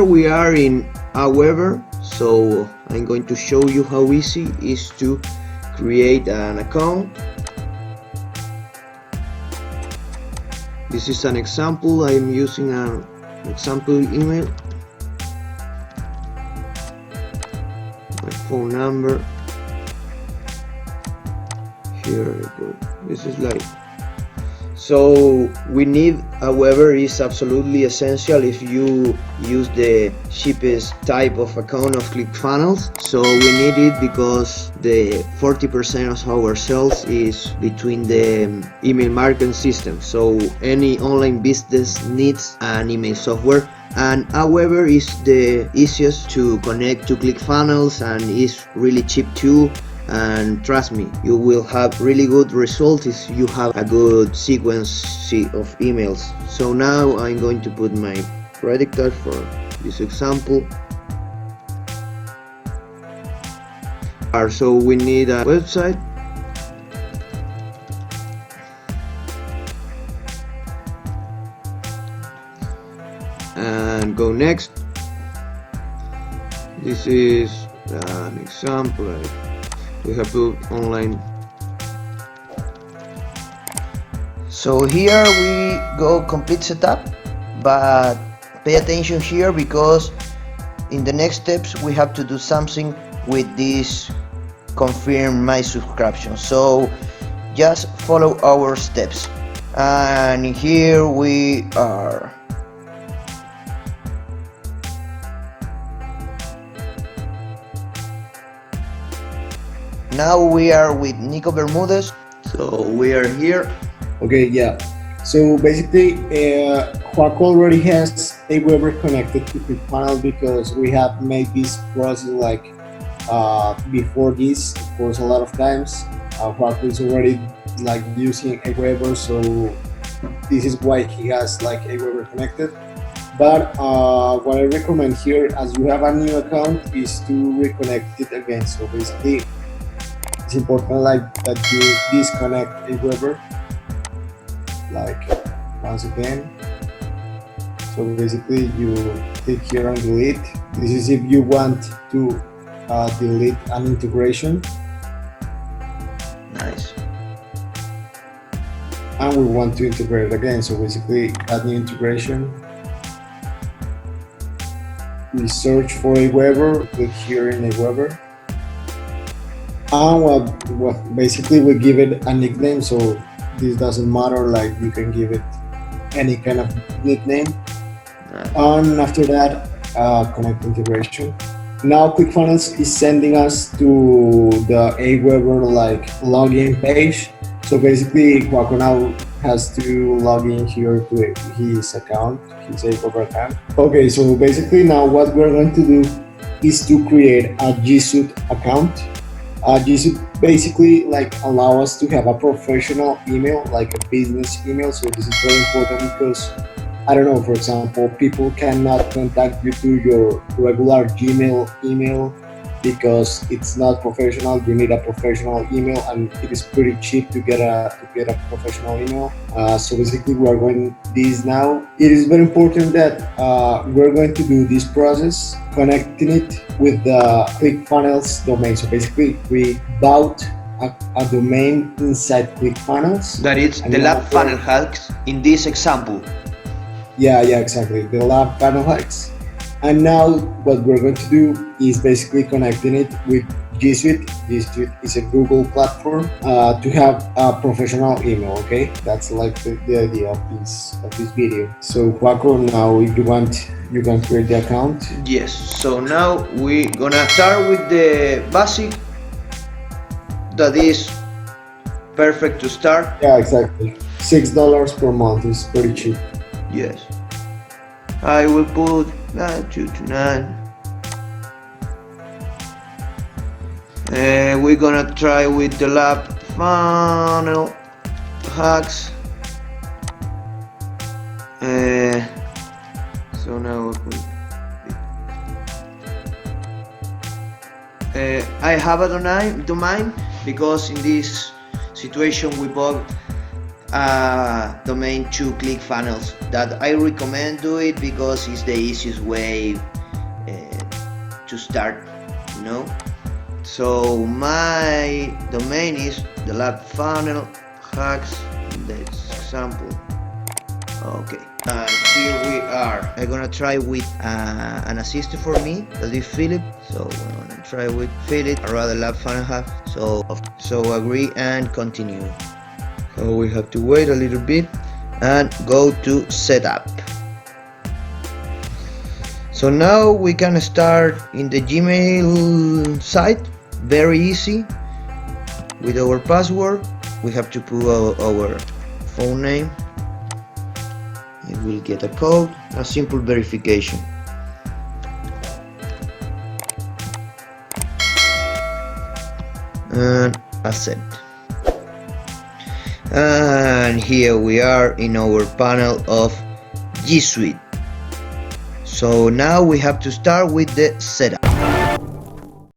we are in Aweber, so I'm going to show you how easy it is to create an account. This is an example. I'm using an example email, my phone number. Here we go. This is like, so we need Aweber is absolutely essential if you use the cheapest type of account of Clickfunnels. So we need it because the 40% of our sales is between the email marketing system. So any online business needs an email software, and Aweber is the easiest to connect to Clickfunnels and is really cheap too. And trust me, you will have really good results if you have a good sequence of emails. So now I'm going to put my credit card for this example. So we need a website. And go next. This is an example. We have put online. So here we go complete setup, but pay attention here because in the next steps we have to do something with this confirm my subscription. So just follow our steps, and here we are. Now we are with Nico Bermudez. So we are here. Okay, yeah. So basically, Juaco already has Aweber connected to Clickfunnels because we have made this process like before this, of course, a lot of times. Juaco is already like using Aweber, so this is why he has like Aweber connected. But what I recommend here, as you have a new account, is to reconnect it again. So basically, it's important like that you disconnect Aweber like once again. So basically you click here on delete. This is if you want to delete an integration. Nice. And we want to integrate it again. So basically add new integration. We search for Aweber, click here in Aweber. And basically we give it a nickname, so this doesn't matter, like you can give it any kind of nickname. And after that, connect integration. Now Clickfunnels is sending us to the Aweber like login page. So basically Juaco now has to log in here to his account, his Aweber account. Okay, so basically now what we're going to do is to create a G Suite account. This basically like allow us to have a professional email, like a business email. So this is very important because, I don't know, for example, people cannot contact you to your regular Gmail email because it's not professional. You need a professional email, and it is pretty cheap to get a professional email. So basically we are going this now. It is very important that we're going to do this process, connecting it with the Clickfunnels domain. So basically we bought a domain inside Clickfunnels. That is Delav funnel hacks in this example. Yeah, exactly. The Delav funnel hacks. And now what we're going to do is basically connecting it with G Suite. G Suite is a Google platform to have a professional email. Okay, that's like the idea of this video. So Juaco, now if you want, you can create the account. Yes. So now we're gonna start with the basic. That is perfect to start. Yeah, exactly. $6 per month is pretty cheap. Yes. I will put 229. We're gonna try with the Delav funnel hacks. So now I have a domain because in this situation we bought domain to Clickfunnels that I recommend do it because it's the easiest way to start, you know. So my domain is Delav funnel hacks. Let's example. Okay, and here we are. I'm gonna try with an assistant for me, that is Philip. So I'm gonna try with Philip, a rather lab funnel hack. So agree and continue. So we have to wait a little bit and go to setup. So now we can start in the Gmail site, very easy. With our password, we have to put our phone name. It will get a code, a simple verification. And accept. And here we are in our panel of G Suite. So now we have to start with the setup.